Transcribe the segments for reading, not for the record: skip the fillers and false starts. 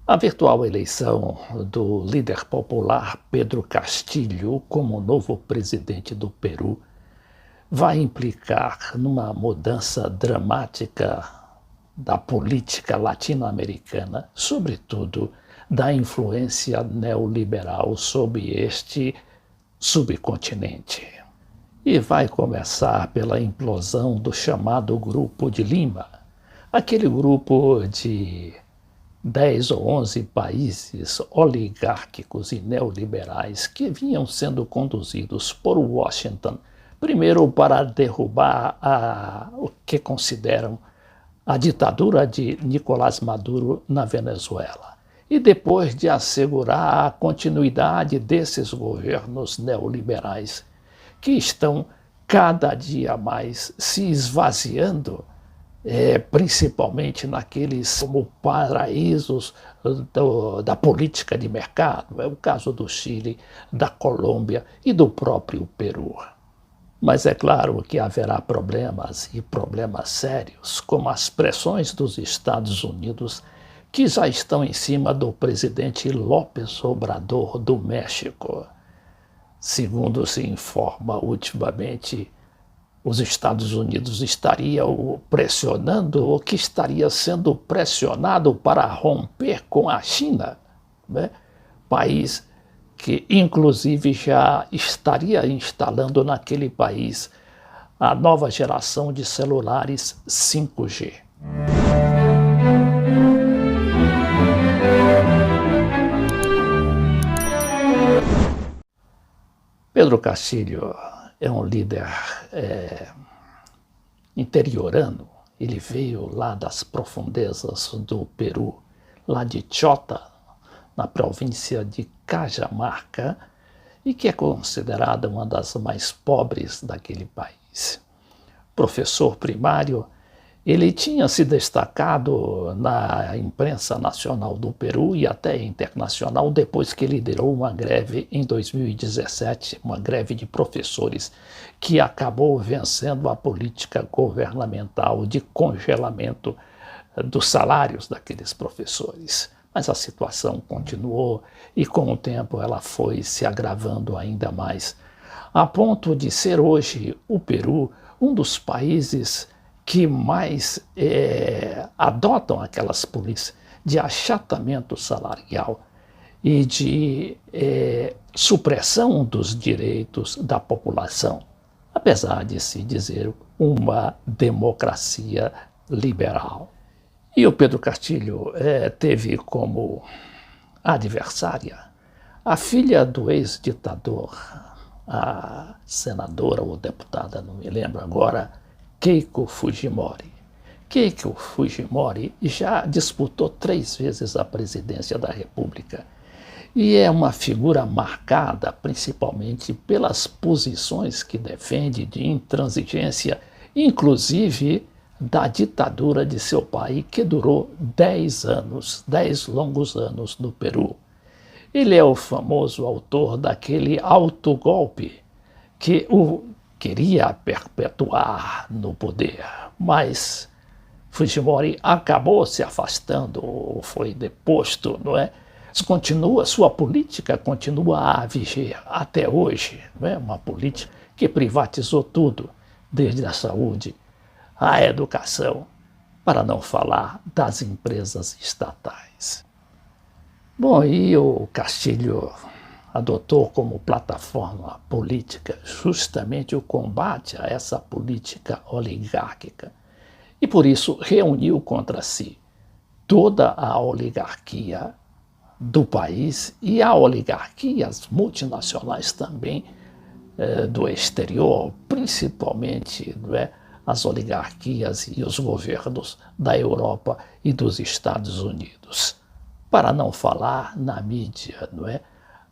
A virtual eleição do líder popular Pedro Castillo como novo presidente do Peru vai implicar numa mudança dramática da política latino-americana, sobretudo da influência neoliberal sobre este subcontinente. E vai começar pela implosão do chamado Grupo de Lima, aquele grupo de 10 ou 11 países oligárquicos e neoliberais que vinham sendo conduzidos por Washington, primeiro para derrubar o que consideram a ditadura de Nicolás Maduro na Venezuela, e depois de assegurar a continuidade desses governos neoliberais que estão cada dia mais se esvaziando, principalmente naqueles como paraísos da política de mercado. É o caso do Chile, da Colômbia e do próprio Peru. Mas é claro que haverá problemas, e problemas sérios, como as pressões dos Estados Unidos, que já estão em cima do presidente López Obrador do México. Segundo se informa ultimamente, os Estados Unidos estariam pressionando, ou que estaria sendo pressionado para romper com a China, né? País que inclusive já estaria instalando naquele país a nova geração de celulares 5G. Pedro Castillo é um líder interiorano. Ele veio lá das profundezas do Peru, lá de Chota, na província de Cajamarca, e que é considerada uma das mais pobres daquele país. Professor primário, ele tinha se destacado na imprensa nacional do Peru e até internacional depois que liderou uma greve em 2017, uma greve de professores, que acabou vencendo a política governamental de congelamento dos salários daqueles professores. Mas a situação continuou e com o tempo ela foi se agravando ainda mais, a ponto de ser hoje o Peru um dos países que mais adotam aquelas políticas de achatamento salarial e de supressão dos direitos da população, apesar de se dizer uma democracia liberal. E o Pedro Castillo teve como adversária a filha do ex-ditador, a senadora ou deputada, não me lembro agora, Keiko Fujimori. Keiko Fujimori já disputou 3 vezes a presidência da República e é uma figura marcada principalmente pelas posições que defende de intransigência, inclusive da ditadura de seu pai, que durou 10 anos, 10 longos anos no Peru. Ele é o famoso autor daquele autogolpe que o queria perpetuar no poder, mas Fujimori acabou se afastando, ou foi deposto, não é? Sua política continua a viger até hoje, não é? Uma política que privatizou tudo, desde a saúde, a educação, para não falar das empresas estatais. Bom, e o Castillo adotou como plataforma política justamente o combate a essa política oligárquica e por isso reuniu contra si toda a oligarquia do país e a oligarquias multinacionais também do exterior, principalmente, não é, as oligarquias e os governos da Europa e dos Estados Unidos. Para não falar na mídia, não é?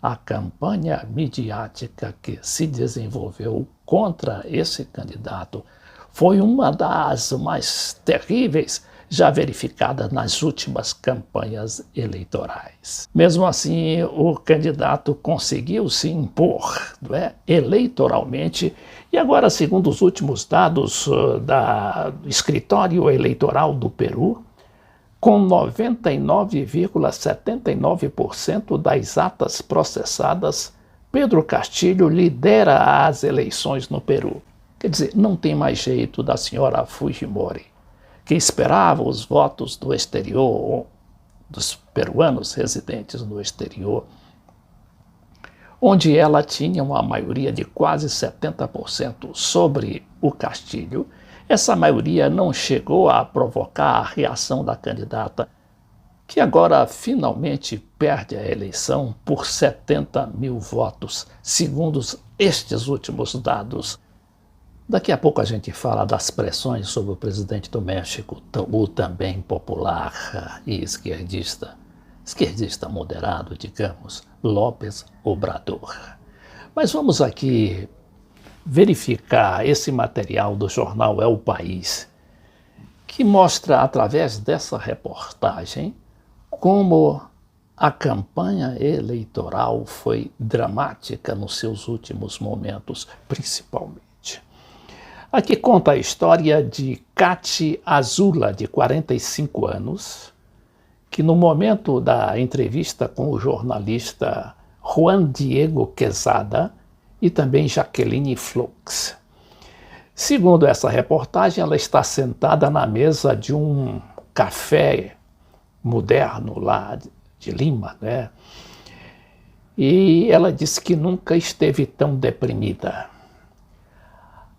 A campanha midiática que se desenvolveu contra esse candidato foi uma das mais terríveis já verificada nas últimas campanhas eleitorais. Mesmo assim, o candidato conseguiu se impor, não é, eleitoralmente, e agora, segundo os últimos dados do Escritório Eleitoral do Peru, Com 99,79% das atas processadas, Pedro Castillo lidera as eleições no Peru. Quer dizer, não tem mais jeito da senhora Fujimori, que esperava os votos do exterior, dos peruanos residentes no exterior, onde ela tinha uma maioria de quase 70% sobre o Castillo. Essa maioria não chegou a provocar a reação da candidata, que agora finalmente perde a eleição por 70 mil votos, segundo estes últimos dados. Daqui a pouco a gente fala das pressões sobre o presidente do México, o também popular e esquerdista moderado, digamos, López Obrador. Mas vamos aqui verificar esse material do jornal É o País, que mostra, através dessa reportagem, como a campanha eleitoral foi dramática nos seus últimos momentos, principalmente. Aqui conta a história de Cati Azula, de 45 anos, que no momento da entrevista com o jornalista Juan Diego Quezada e também Jaqueline Flux. Segundo essa reportagem, ela está sentada na mesa de um café moderno lá de Lima, né? E ela disse que nunca esteve tão deprimida.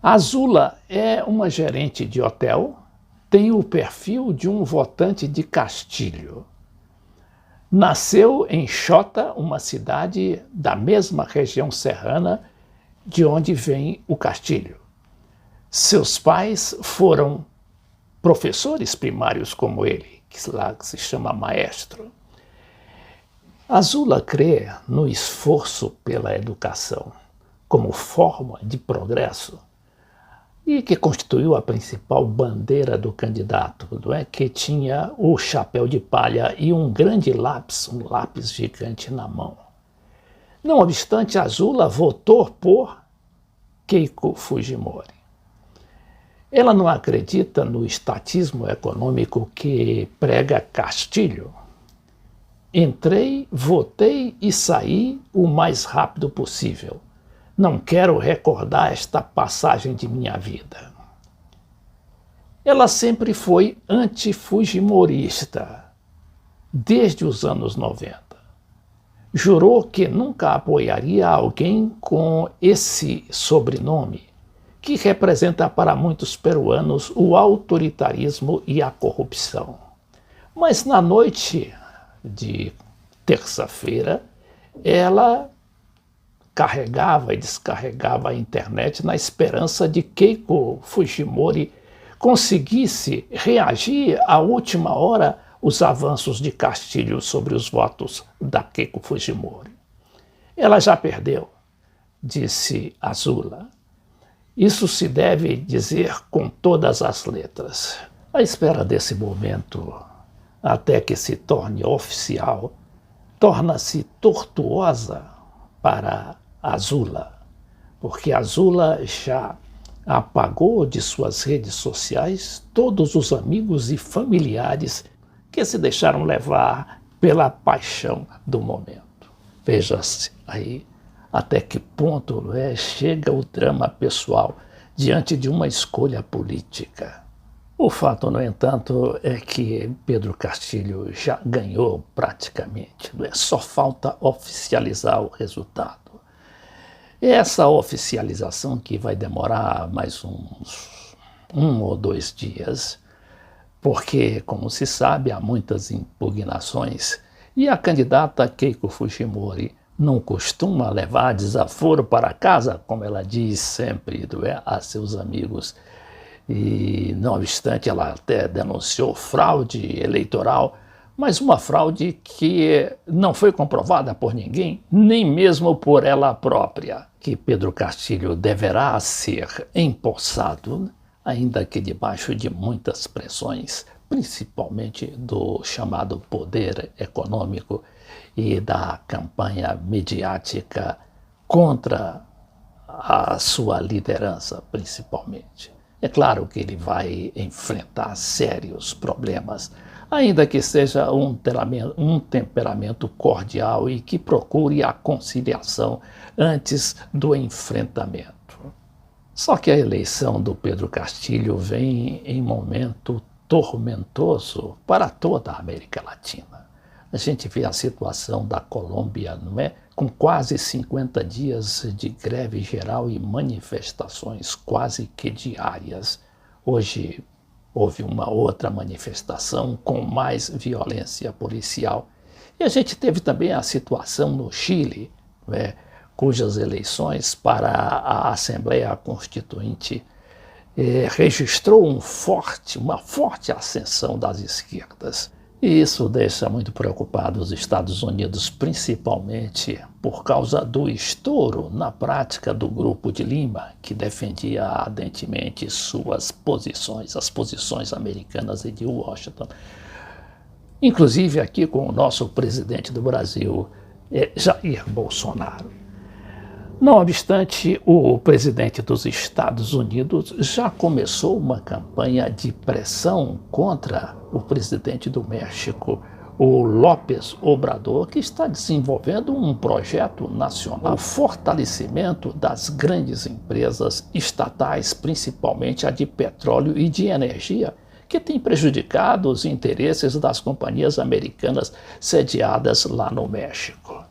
Azula é uma gerente de hotel, tem o perfil de um votante de Castillo. Nasceu em Xota, uma cidade da mesma região serrana de onde vem o Castillo. Seus pais foram professores primários como ele, que lá se chama maestro. Azula crê no esforço pela educação como forma de progresso e que constituiu a principal bandeira do candidato, não é? Que tinha o chapéu de palha e um grande lápis, um lápis gigante na mão. Não obstante, Azula votou por Keiko Fujimori. Ela não acredita no estatismo econômico que prega Castillo. Entrei, votei e saí o mais rápido possível. Não quero recordar esta passagem de minha vida. Ela sempre foi antifujimorista, desde os anos 90. Jurou que nunca apoiaria alguém com esse sobrenome, que representa para muitos peruanos o autoritarismo e a corrupção. Mas na noite de terça-feira, ela carregava e descarregava a internet na esperança de Keiko Fujimori conseguisse reagir à última hora os avanços de Castillo sobre os votos da Keiko Fujimori. Ela já perdeu, disse Azula. Isso se deve dizer com todas as letras. À espera desse momento, até que se torne oficial, torna-se tortuosa para Azula, porque Azula já apagou de suas redes sociais todos os amigos e familiares que se deixaram levar pela paixão do momento. Veja-se aí até que ponto chega o drama pessoal diante de uma escolha política. O fato, no entanto, é que Pedro Castillo já ganhou praticamente, só falta oficializar o resultado. Essa oficialização que vai demorar mais um ou 2 dias, porque, como se sabe, há muitas impugnações e a candidata Keiko Fujimori não costuma levar desaforo para casa, como ela diz sempre a seus amigos. E, não obstante, ela até denunciou fraude eleitoral, mas uma fraude que não foi comprovada por ninguém, nem mesmo por ela própria, que Pedro Castillo deverá ser empossado, ainda que debaixo de muitas pressões, principalmente do chamado poder econômico e da campanha midiática contra a sua liderança, principalmente. É claro que ele vai enfrentar sérios problemas ainda que seja um temperamento cordial e que procure a conciliação antes do enfrentamento. Só que a eleição do Pedro Castilho vem em momento tormentoso para toda a América Latina. A gente vê a situação da Colômbia, não é? Com quase 50 dias de greve geral e manifestações quase que diárias. Hoje houve uma outra manifestação com mais violência policial. E a gente teve também a situação no Chile, não é? Cujas eleições para a Assembleia Constituinte registrou uma forte ascensão das esquerdas. E isso deixa muito preocupado os Estados Unidos, principalmente por causa do estouro na prática do Grupo de Lima, que defendia ardentemente suas posições, as posições americanas e de Washington. Inclusive aqui com o nosso presidente do Brasil, Jair Bolsonaro. Não obstante, o presidente dos Estados Unidos já começou uma campanha de pressão contra o presidente do México, o López Obrador, que está desenvolvendo um projeto nacional, o fortalecimento das grandes empresas estatais, principalmente a de petróleo e de energia, que tem prejudicado os interesses das companhias americanas sediadas lá no México.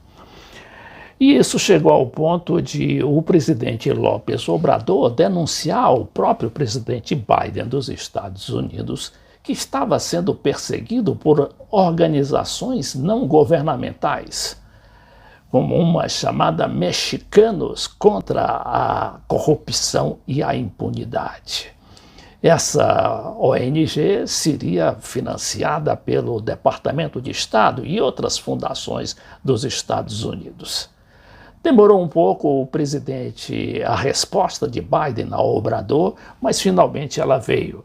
E isso chegou ao ponto de o presidente López Obrador denunciar ao próprio presidente Biden dos Estados Unidos que estava sendo perseguido por organizações não governamentais, como uma chamada Mexicanos contra a Corrupção e a Impunidade. Essa ONG seria financiada pelo Departamento de Estado e outras fundações dos Estados Unidos. Demorou um pouco a resposta de Biden ao Obrador, mas finalmente ela veio,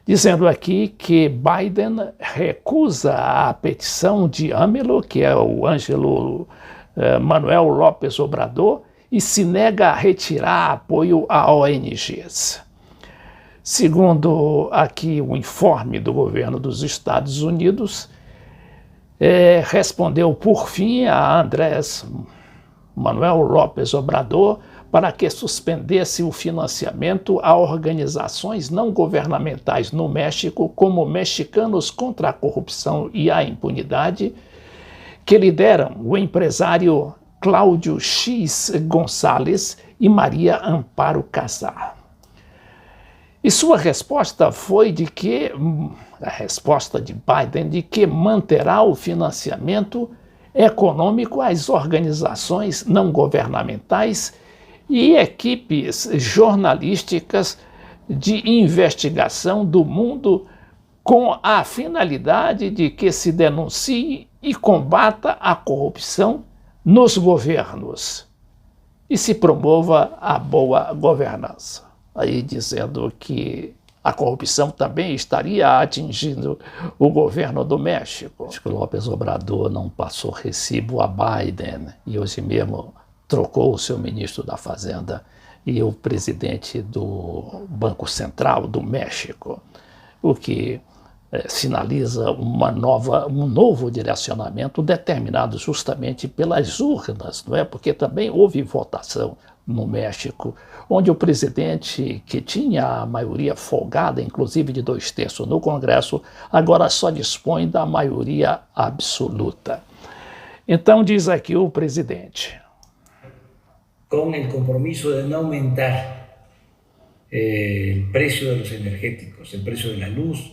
dizendo aqui que Biden recusa a petição de AMLO, que é o Ângelo Manuel López Obrador, e se nega a retirar apoio a ONGs. Segundo aqui o informe do governo dos Estados Unidos, respondeu por fim a Andrés Manuel López Obrador para que suspendesse o financiamento a organizações não governamentais no México, como Mexicanos contra a Corrupção e a Impunidade, que lideram o empresário Cláudio X Gonçalves e Maria Amparo Casar. E sua resposta foi a resposta de Biden, de que manterá o financiamento econômico às organizações não governamentais e equipes jornalísticas de investigação do mundo com a finalidade de que se denuncie e combata a corrupção nos governos e se promova a boa governança. Aí dizendo que a corrupção também estaria atingindo o governo do México. Acho que o López Obrador não passou recibo a Biden e hoje mesmo trocou o seu ministro da Fazenda e o presidente do Banco Central do México, o que sinaliza um novo direcionamento determinado justamente pelas urnas, não é? Porque também houve votação no México, onde o presidente, que tinha a maioria folgada, inclusive de 2/3 no Congresso, agora só dispõe da maioria absoluta. Então diz aqui o presidente. Com o compromisso de não aumentar o preço dos energéticos, o preço da luz.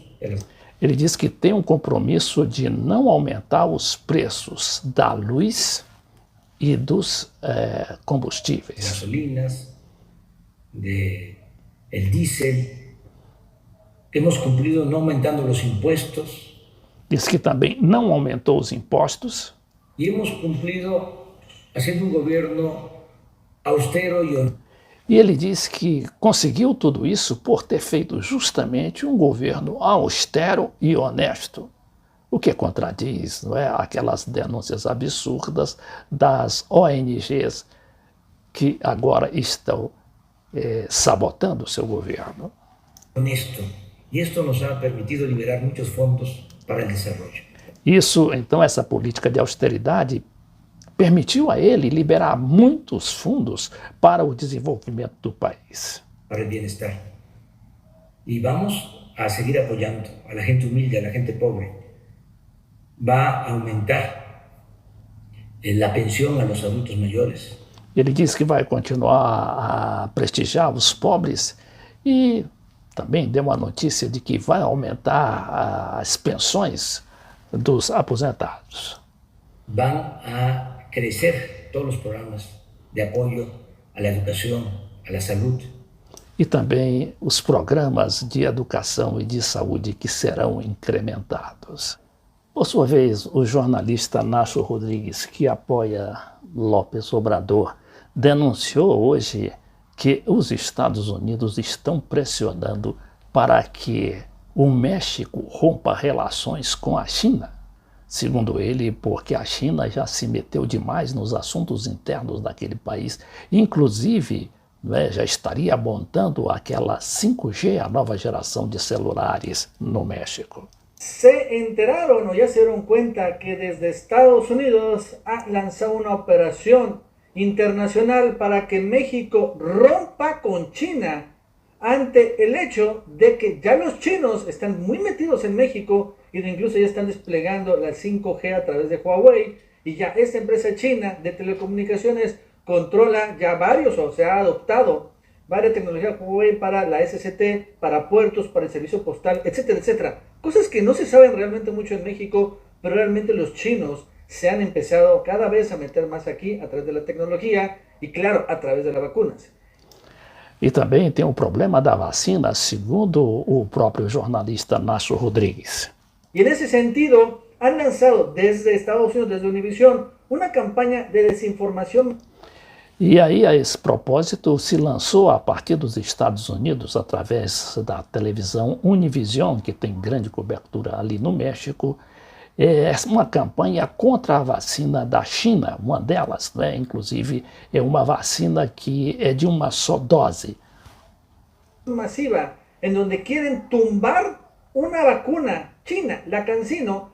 Ele diz que tem um compromisso de não aumentar os preços da luz e dos combustíveis. Gasolinas, el diésel. Hemos cumprido não aumentando os impostos. Diz que também não aumentou os impostos. E hemos cumprido fazendo um governo austero e honesto. E ele diz que conseguiu tudo isso por ter feito justamente um governo austero e honesto, o que contradiz, não é, aquelas denúncias absurdas das ONGs que agora estão sabotando o seu governo. Honesto. E isto nos ha permitido liberar muitos fondos para el desarrollo. Isso, então, essa política de austeridade permitiu a ele liberar muitos fundos para o desenvolvimento do país. Para el bienestar. Y vamos a seguir apoyando a la gente humilde, a la gente pobre. Va a aumentar la pensión a los adultos mayores. Ele diz que vai continuar a prestigiar os pobres e também deu uma notícia de que vai aumentar as pensões dos aposentados. Van a crecer todos los programas de apoyo a la educación, a la salud. E também os programas de educação e de saúde que serão incrementados. Por sua vez, o jornalista Nacho Rodrigues, que apoia López Obrador, denunciou hoje que os Estados Unidos estão pressionando para que o México rompa relações com a China. Segundo ele, porque a China já se meteu demais nos assuntos internos daquele país, inclusive já estaria montando aquela 5G, a nova geração de celulares no México. Se enteraron o ya se dieron cuenta que desde Estados Unidos ha lanzado una operación internacional para que México rompa con China ante el hecho de que ya los chinos están muy metidos en México y incluso ya están desplegando la 5G a través de Huawei, y ya esta empresa china de telecomunicaciones controla ya varios, o se ha adoptado varias tecnologías Huawei para la SCT, para puertos, para el servicio postal, etcétera, etcétera. Cosas que no se saben realmente mucho en México, pero realmente los chinos se han empezado cada vez a meter más aquí a través de la tecnología y, claro, a través de las vacunas. E também tem o problema da vacina, segundo o próprio jornalista Nacho Rodrigues. Y en ese sentido, han lanzado desde Estados Unidos, desde Univision, una campaña de desinformación. E aí, a esse propósito, se lançou a partir dos Estados Unidos, através da televisão Univision, que tem grande cobertura ali no México, uma campanha contra a vacina da China, uma delas, né? Inclusive, é uma vacina que é de uma só dose. Masiva, en donde quieren tumbar una vacuna china, la CanSino.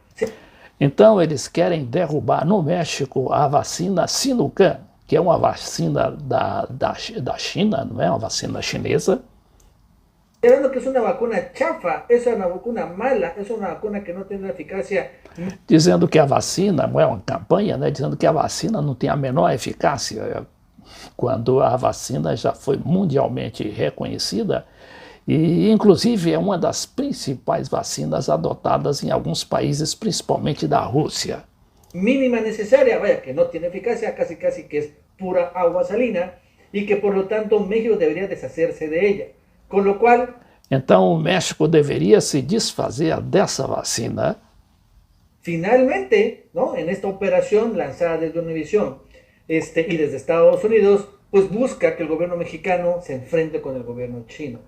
Então, eles querem derrubar no México a vacina Sinopharm, que é uma vacina da China, não é uma vacina chinesa. Considerando que es una vacuna chafa, es una vacuna mala, es una vacuna que no tiene eficacia. Dizendo que a vacina, não é uma campanha, né? Dizendo que a vacina não tem a menor eficácia, quando a vacina já foi mundialmente reconhecida e, inclusive, é uma das principais vacinas adotadas em alguns países, principalmente da Rússia. Mínima necesaria, vaya, que no tiene eficacia, casi que es pura agua salina, y que por lo tanto México debería deshacerse de ella. Con lo cual, então o México deveria se desfazer dessa vacina. Finalmente, ¿no? En esta operación lanzada desde Univision y desde Estados Unidos, pues busca que el gobierno mexicano se enfrente con el gobierno chino.